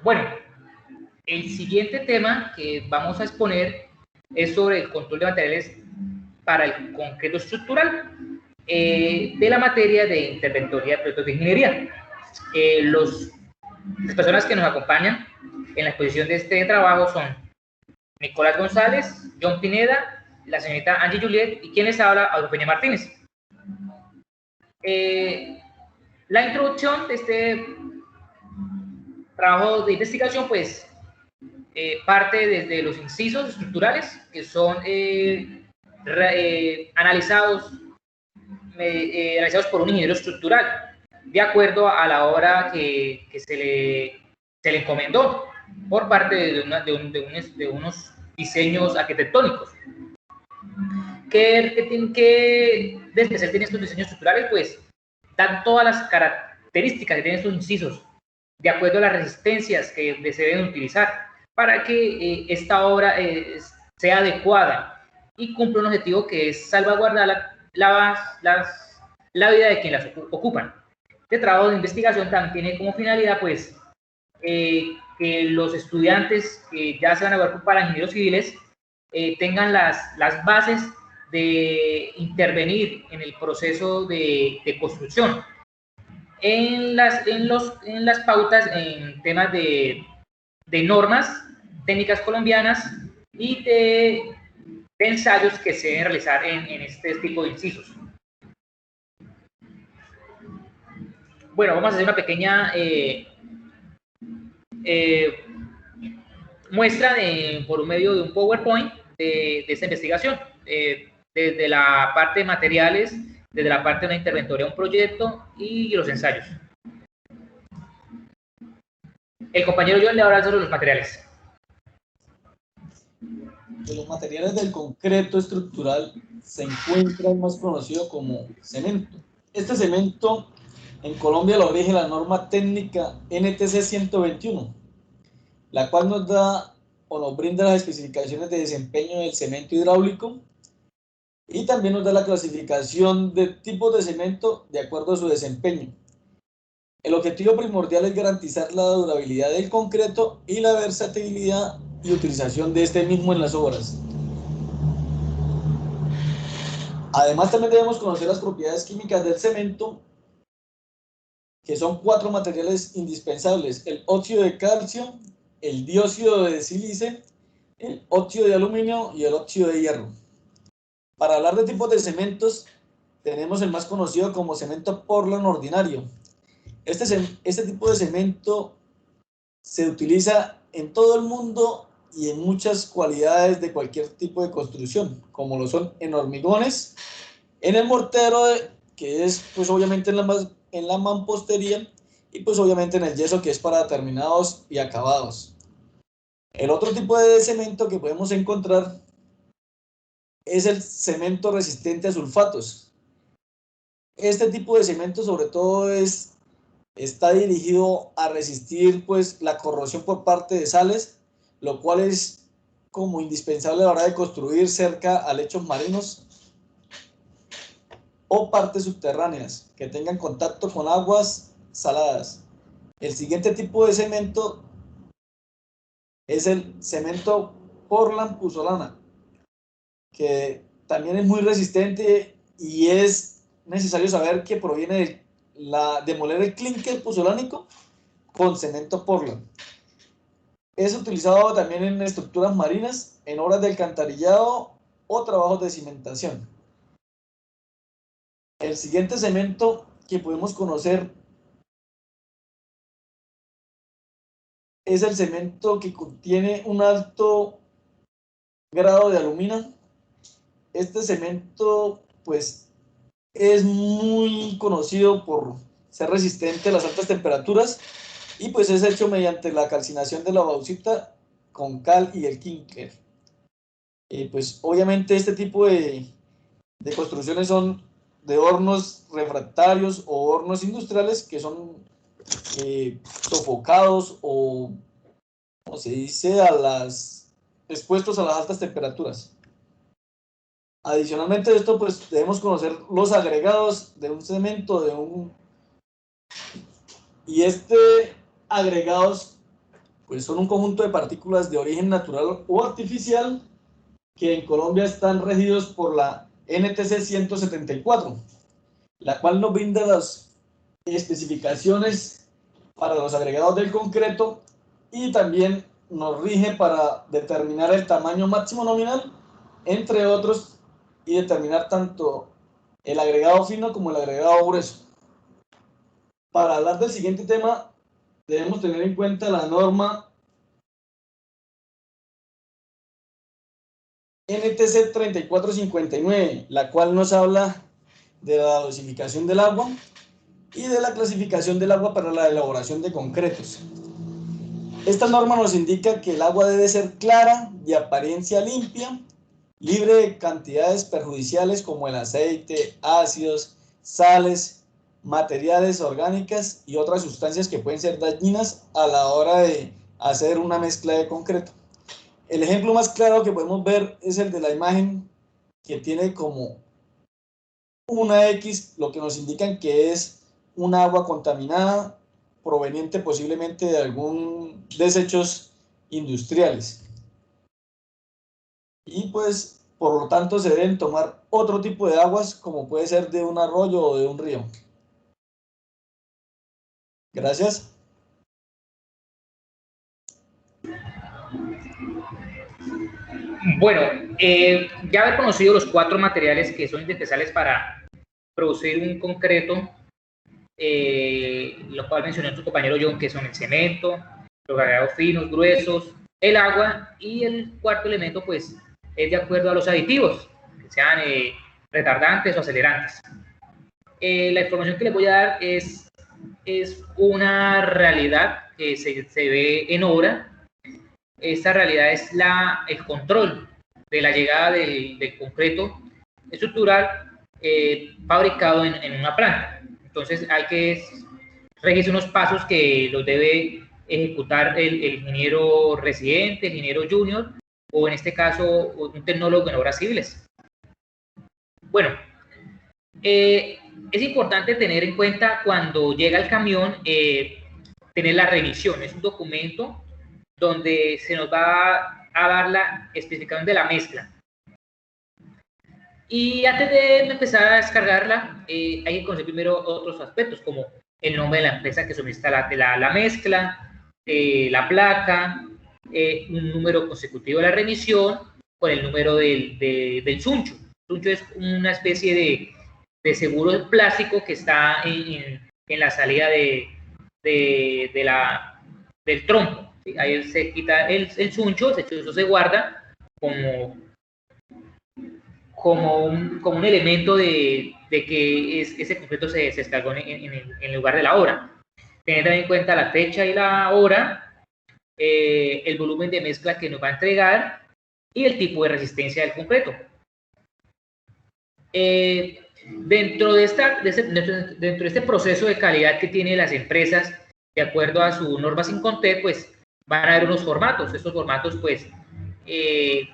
Bueno, el siguiente tema que vamos a exponer es sobre el control de materiales para el concreto estructural de la materia de interventoría de proyectos de ingeniería. Las personas que nos acompañan en la exposición de este trabajo son Nicolás González, John Pineda, la señorita Angie Juliet y quien les habla, Adolfo Peña Martínez. La introducción de este trabajo de investigación, pues, parte desde los incisos estructurales, que son analizados por un ingeniero estructural, de acuerdo a la obra que se le encomendó por parte de unos diseños arquitectónicos. ¿Qué de especial tienen estos diseños estructurales? Pues dan todas las características que tienen estos incisos, de acuerdo a las resistencias que se deben utilizar, para que esta obra sea adecuada y cumpla un objetivo que es salvaguardar la vida de quienes las ocupan. Este trabajo de investigación también tiene como finalidad, pues, que los estudiantes que ya se van a ocupar para ingenieros civiles tengan las bases de intervenir en el proceso de construcción, en las pautas, en temas de normas técnicas colombianas y de ensayos que se deben realizar en este tipo de incisos. Bueno, vamos a hacer una pequeña muestra por medio de un PowerPoint de esta investigación, desde la parte de materiales, desde la parte de una interventoría, un proyecto y los ensayos. El compañero John le hablará sobre los materiales. De los materiales del concreto estructural se encuentra el más conocido como cemento. Este cemento en Colombia lo rige la norma técnica NTC 121, la cual nos da o nos brinda las especificaciones de desempeño del cemento hidráulico y también nos da la clasificación de tipos de cemento de acuerdo a su desempeño. El objetivo primordial es garantizar la durabilidad del concreto y la versatilidad y utilización de este mismo en las obras. Además, también debemos conocer las propiedades químicas del cemento, que son 4 materiales indispensables: el óxido de calcio, el dióxido de sílice, el óxido de aluminio y el óxido de hierro. Para hablar de tipos de cementos, tenemos el más conocido como cemento Portland ordinario. Este tipo de cemento se utiliza en todo el mundo y en muchas cualidades de cualquier tipo de construcción, como lo son en hormigones, en el mortero, que es pues obviamente en la mampostería, y pues obviamente en el yeso, que es para terminados y acabados. El otro tipo de cemento que podemos encontrar es el cemento resistente a sulfatos. Este tipo de cemento sobre todo está dirigido a resistir pues la corrosión por parte de sales, lo cual es como indispensable a la hora de construir cerca a lechos marinos o partes subterráneas que tengan contacto con aguas saladas. El siguiente tipo de cemento es el cemento Portland puzzolana, que también es muy resistente y es necesario saber que proviene de demoler el clínker puzzolánico con cemento Portland. Es utilizado también en estructuras marinas, en obras de alcantarillado o trabajos de cimentación. El siguiente cemento que podemos conocer es el cemento que contiene un alto grado de aluminio. Este cemento pues es muy conocido por ser resistente a las altas temperaturas y pues es hecho mediante la calcinación de la bauxita con cal y el clínker. Pues obviamente este tipo de construcciones son de hornos refractarios o entornos industriales que son sofocados o, como se dice, expuestos a las altas temperaturas. Adicionalmente a esto, pues debemos conocer los agregados de un cemento, y agregados pues son un conjunto de partículas de origen natural o artificial que en Colombia están regidos por la NTC 174, la cual nos brinda las especificaciones para los agregados del concreto y también nos rige para determinar el tamaño máximo nominal, entre otros, y determinar tanto el agregado fino como el agregado grueso. Para hablar del siguiente tema, debemos tener en cuenta la norma NTC 3459, la cual nos habla de la dosificación del agua y de la clasificación del agua para la elaboración de concretos. Esta norma nos indica que el agua debe ser clara, de apariencia limpia, libre de cantidades perjudiciales como el aceite, ácidos, sales, materiales orgánicas y otras sustancias que pueden ser dañinas a la hora de hacer una mezcla de concreto. El ejemplo más claro que podemos ver es el de la imagen, que tiene como una X, lo que nos indican que es un agua contaminada proveniente posiblemente de algún desechos industriales. Y pues, por lo tanto, se deben tomar otro tipo de aguas, como puede ser de un arroyo o de un río. Gracias. Bueno, ya haber conocido los 4 materiales que son indispensables para producir un concreto, lo cual mencionó su compañero John, que son el cemento, los agregados finos, gruesos, el agua, y el cuarto elemento pues es de acuerdo a los aditivos, que sean retardantes o acelerantes. La información que les voy a dar es una realidad que se ve en obra. Esta realidad es el control de la llegada del concreto estructural fabricado en una planta. Entonces hay que regir unos pasos que los debe ejecutar el ingeniero residente, el ingeniero junior, o en este caso un tecnólogo en obras civiles. Bueno, es importante tener en cuenta cuando llega el camión, tener la revisión. Es un documento donde se nos va a dar la especificación de la mezcla. Y antes de empezar a descargarla, hay que conocer primero otros aspectos, como el nombre de la empresa que suministra la mezcla, la placa, un número consecutivo de la remisión, con el número del suncho. El suncho es una especie de seguro de plástico que está en la salida del trompo. ¿Sí? Ahí se quita el suncho, eso se guarda como un elemento de que ese concreto se descargó en el lugar de la obra. Tener también en cuenta la fecha y la hora, el volumen de mezcla que nos va a entregar y el tipo de resistencia del concreto. Dentro de este proceso de calidad que tienen las empresas, de acuerdo a su norma Sincontet, pues van a haber unos formatos. Estos formatos, pues,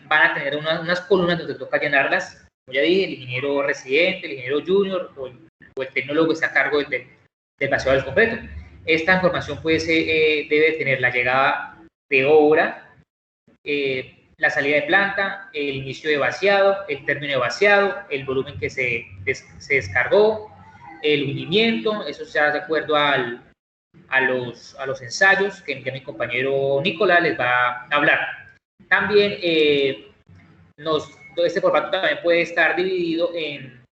van a tener unas columnas donde toca llenarlas. Como ya dije, el ingeniero residente, el ingeniero junior o el tecnólogo que está a cargo del vaciado del concreto. Esta información, pues, debe tener la llegada de obra, la salida de planta, el inicio de vaciado, el término de vaciado, el volumen que se descargó, el hundimiento. Eso se hace de acuerdo a los ensayos que mi compañero Nicolás les va a hablar. También este formato también puede estar dividido en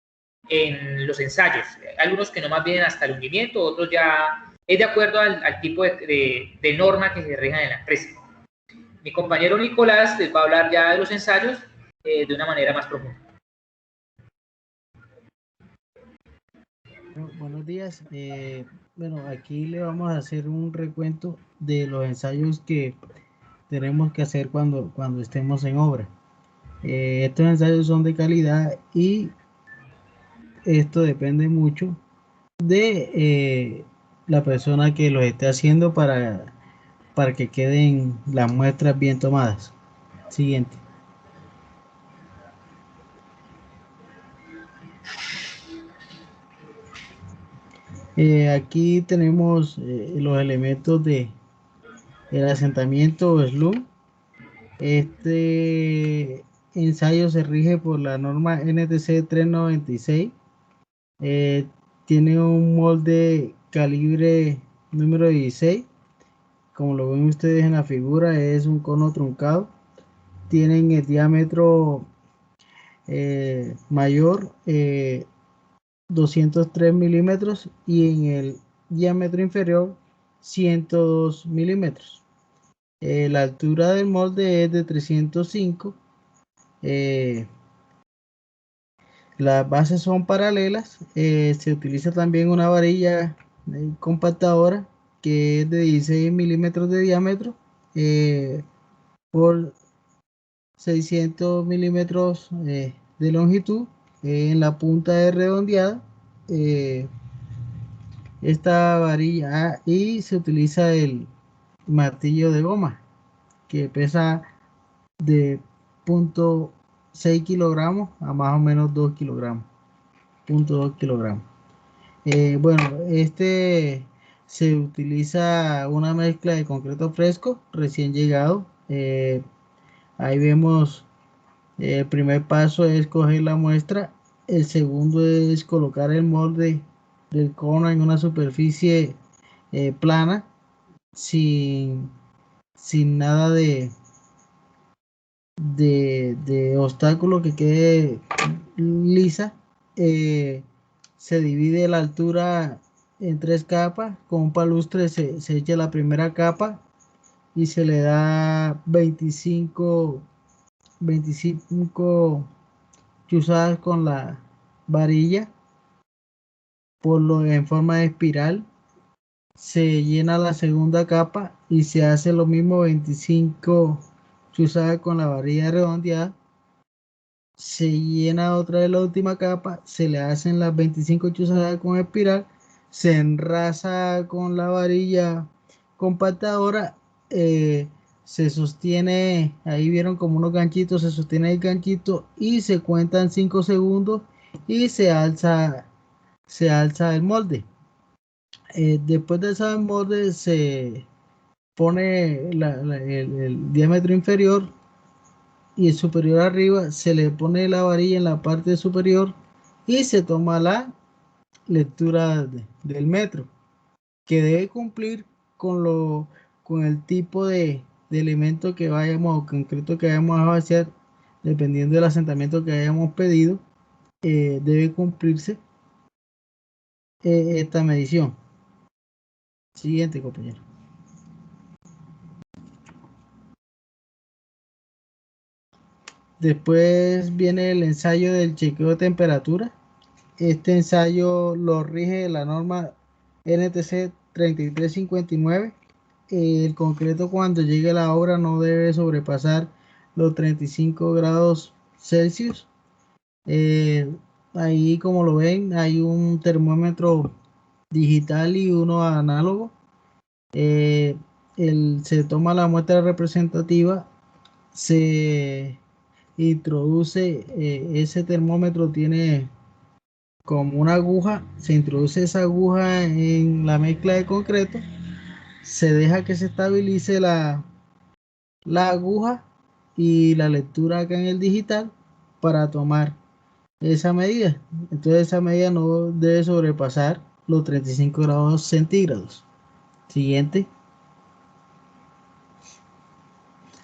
los ensayos. Algunos que nomás vienen hasta el hundimiento, otros ya es de acuerdo al tipo de norma que se rijan en la empresa. Mi compañero Nicolás les va a hablar ya de los ensayos de una manera más profunda. Buenos días. Bueno, aquí le vamos a hacer un recuento de los ensayos que tenemos que hacer cuando estemos en obra. Estos ensayos son de calidad y esto depende mucho de la persona que los esté haciendo para que queden las muestras bien tomadas. Siguiente. Aquí tenemos los elementos del asentamiento o slum. Este ensayo se rige por la norma NTC 396. Tiene un molde calibre número 16. Como lo ven ustedes en la figura, es un cono truncado. Tienen el diámetro mayor 203 milímetros y en el diámetro inferior 102 milímetros. La altura del molde es de 305. Las bases son paralelas. Se utiliza también una varilla compactadora que es de 16 milímetros de diámetro por 600 milímetros de longitud. En la punta es redondeada. Esta varilla y se utiliza el martillo de goma que pesa de 0.6 kilogramos a más o menos 2 kilogramos, 0.2 kilogramos. Bueno, se utiliza una mezcla de concreto fresco recién llegado. Ahí vemos, el primer paso es coger la muestra, el segundo es colocar el molde del cono en una superficie plana, sin nada de obstáculo, que quede lisa. Se divide la altura en 3 capas. Con un palustre se echa la primera capa y se le da 25 chuzadas con la varilla en forma de espiral. Se llena la segunda capa y se hace lo mismo, 25 chuzadas con la varilla redondeada. Se llena otra vez la última capa, se le hacen las 25 chuzadas con espiral, se enrasa con la varilla compactadora, se sostiene, ahí vieron como unos ganchitos, se sostiene el ganchito y se cuentan 5 segundos y se alza el molde. Después de alzar el molde se pone el diámetro inferior y el superior arriba, se le pone la varilla en la parte superior y se toma la lectura del metro, que debe cumplir con el tipo de elemento que vayamos, o concreto que vayamos a vaciar, dependiendo del asentamiento que hayamos pedido. Debe cumplirse esta medición. Siguiente, compañero. Después viene el ensayo del chequeo de temperatura. Este ensayo lo rige la norma NTC 3359. El concreto, cuando llegue a la obra, no debe sobrepasar los 35 grados Celsius. Ahí, como lo ven, hay un termómetro digital y uno análogo. Se toma la muestra representativa, se introduce, ese termómetro tiene como una aguja, se introduce esa aguja en la mezcla de concreto, se deja que se estabilice la aguja y la lectura acá en el digital para tomar esa medida. Entonces esa medida no debe sobrepasar los 35 grados centígrados. Siguiente.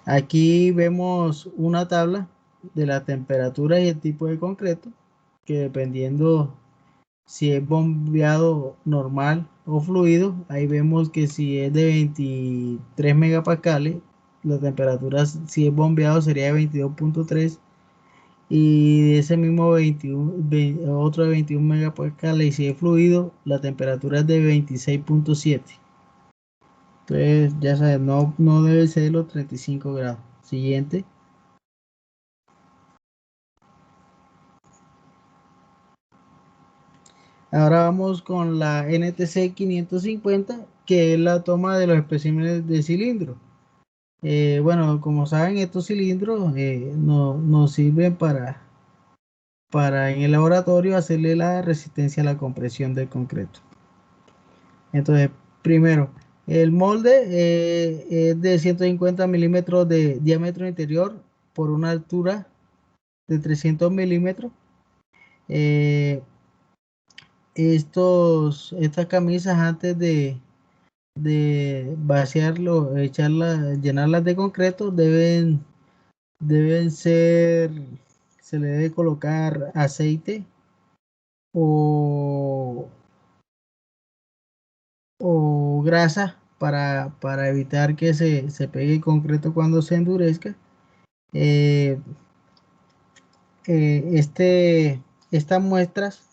Aquí vemos una tabla de la temperatura y el tipo de concreto, que dependiendo si es bombeado normal o fluido, ahí vemos que si es de 23 megapascales, la temperatura, si es bombeado, sería de 22.3, y de ese mismo 21, otro de 21 megapascales, y si es fluido, la temperatura es de 26.7. Entonces, ya sabes, no debe ser los 35 grados. Siguiente. Ahora vamos con la NTC 550, que es la toma de los especímenes de cilindro. Bueno, como saben, estos cilindros nos sirven para en el laboratorio hacerle la resistencia a la compresión del concreto. Entonces, primero, el molde es de 150 milímetros de diámetro interior por una altura de 300 milímetros. Estas camisas, antes de vaciarlo, llenarlas de concreto, deben ser, se le debe colocar aceite o, o grasa para evitar que se pegue el concreto cuando se endurezca. Eh, Estas muestras,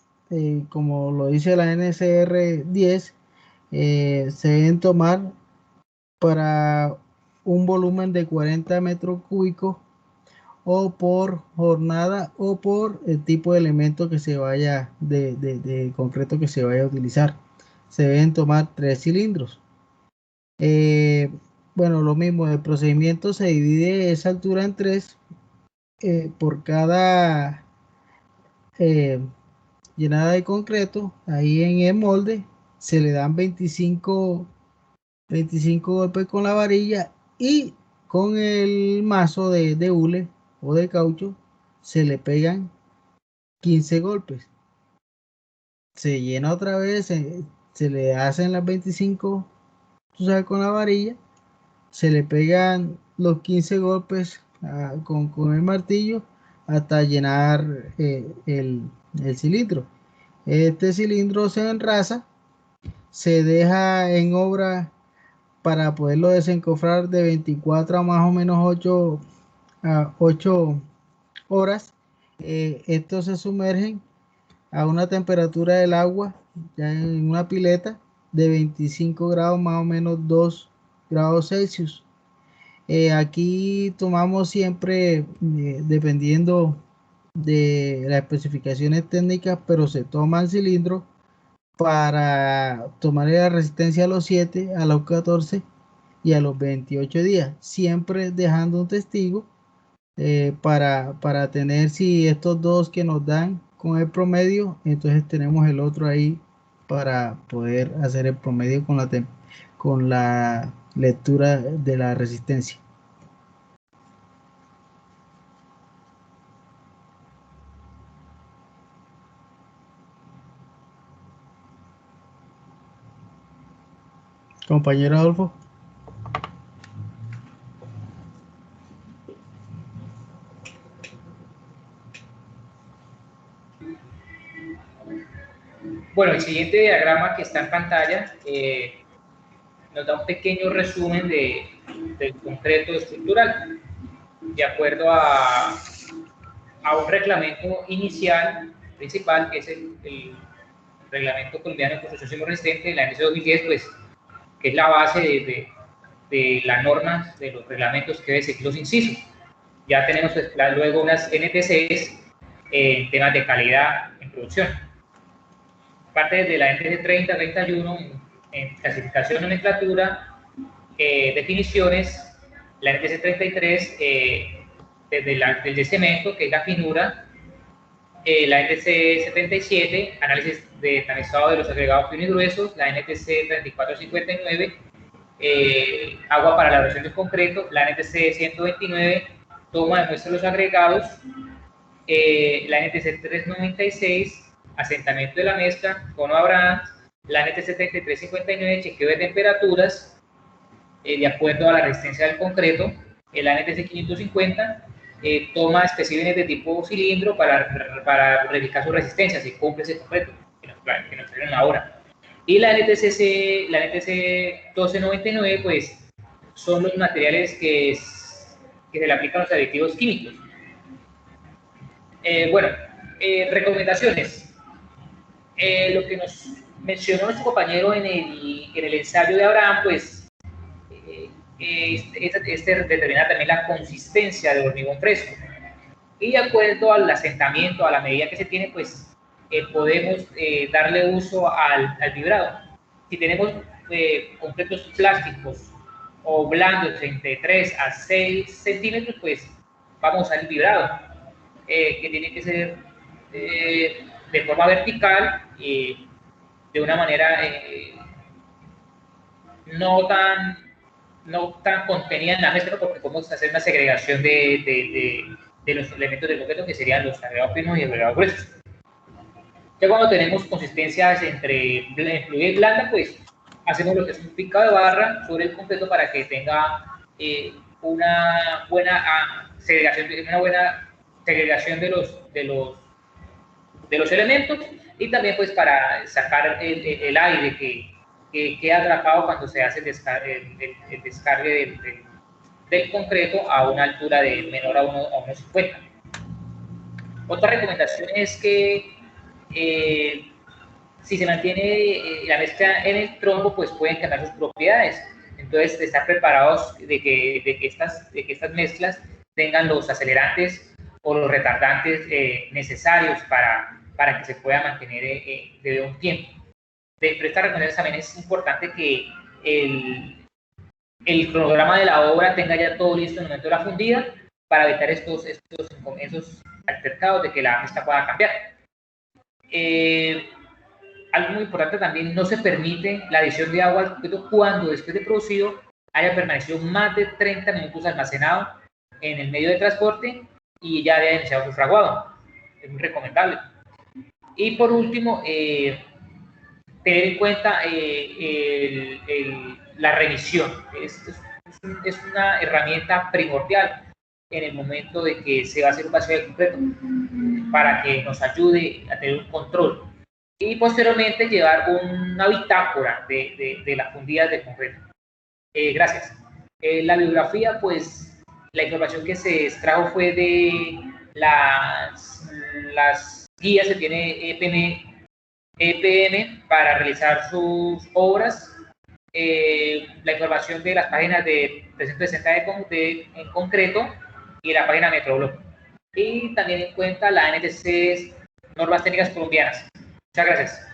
como lo dice la NCR 10, se deben tomar para un volumen de 40 metros cúbicos o por jornada o por el tipo de elemento que se vaya de concreto que se vaya a utilizar. Se deben tomar 3 cilindros. Bueno, lo mismo, el procedimiento se divide esa altura en 3 por cada llenada de concreto. Ahí en el molde se le dan 25 golpes con la varilla, y con el mazo de hule o de caucho se le pegan 15 golpes. Se llena otra vez, se le hacen las 25, tú sabes, con la varilla, se le pegan los 15 golpes con el martillo hasta llenar el cilindro. Este cilindro se enrasa, se deja en obra para poderlo desencofrar de 24 a más o menos 8 horas. Estos se sumergen a una temperatura del agua, ya en una pileta de 25 grados, más o menos 2 grados Celsius. Aquí tomamos siempre, dependiendo de las especificaciones técnicas, pero se toma el cilindro para tomar la resistencia a los 7, a los 14 y a los 28 días, siempre dejando un testigo para tener, si estos dos que nos dan con el promedio, entonces tenemos el otro ahí para poder hacer el promedio con la lectura de la resistencia. Compañero Adolfo. Bueno, el siguiente diagrama que está en pantalla nos da un pequeño resumen del concreto estructural, de acuerdo a un reglamento inicial, principal, que es el Reglamento Colombiano de Construcción Civil Resistente, la NC 2010, pues, que es la base de las normas, de los reglamentos que deben seguir los incisos. Ya tenemos pues, luego unas NTCs en temas de calidad en producción. Parte de la NTC 30, 31, en clasificación, nomenclatura, definiciones, la NTC 33, del de cemento, que es la finura, la NTC 77, análisis de tamizado de los agregados finos y gruesos, la NTC 3459, agua para la elaboración del concreto, la NTC 129, toma de muestra de los agregados, la NTC 396, asentamiento de la mezcla, cono Abraham, la NTC 3359, chequeo de temperaturas, de acuerdo a la resistencia del concreto, la NTC 550, toma especímenes de tipo cilindro para verificar su resistencia, si cumple ese concreto, que nos traen ahora. Y la NTC 1299, pues, son los materiales que se le aplican los aditivos químicos. Bueno, recomendaciones. Lo que nos mencionó nuestro compañero en el ensayo de Abraham, pues, determina también la consistencia del hormigón fresco. Y de acuerdo al asentamiento, a la medida que se tiene, pues, podemos darle uso al vibrado. Si tenemos concretos plásticos o blandos entre 3 a 6 centímetros, pues vamos a usar el vibrado, que tiene que ser de forma vertical y de una manera no tan contenida en la mezcla, porque podemos hacer una segregación de los elementos del concreto, que serían los agregados finos y agregados gruesos. Ya cuando tenemos consistencias entre fluida y blanda, pues hacemos lo que es un picado de barra sobre el concreto para que tenga una buena segregación de los elementos, y también pues para sacar el aire que queda atrapado cuando se hace el descargue del concreto a una altura de menor a 1,50. Otra recomendación es que si se mantiene la mezcla en el trombo, pues pueden cambiar sus propiedades. Entonces, estar preparados de que estas mezclas tengan los acelerantes o los retardantes necesarios para que se pueda mantener de un tiempo. Dentro de estas recomendaciones también es importante que el cronograma de la obra tenga ya todo listo en el momento de la fundida, para evitar esos altercados de que la mezcla pueda cambiar. Algo muy importante también, no se permite la adición de agua al concreto cuando después de producido haya permanecido más de 30 minutos almacenado en el medio de transporte y ya haya iniciado su fraguado. Es muy recomendable. Y por último, tener en cuenta la revisión. Es una herramienta primordial en el momento de que se va a hacer un vacío de concreto, para que nos ayude a tener un control y posteriormente llevar una bitácora de las fundidas de concreto. Gracias. La bibliografía, pues la información que se extrajo fue de las guías que tiene EPM para realizar sus obras, la información de las páginas de 360 en concreto y la página Metroblog, y también en cuenta la NTC, Normas Técnicas Colombianas. Muchas gracias.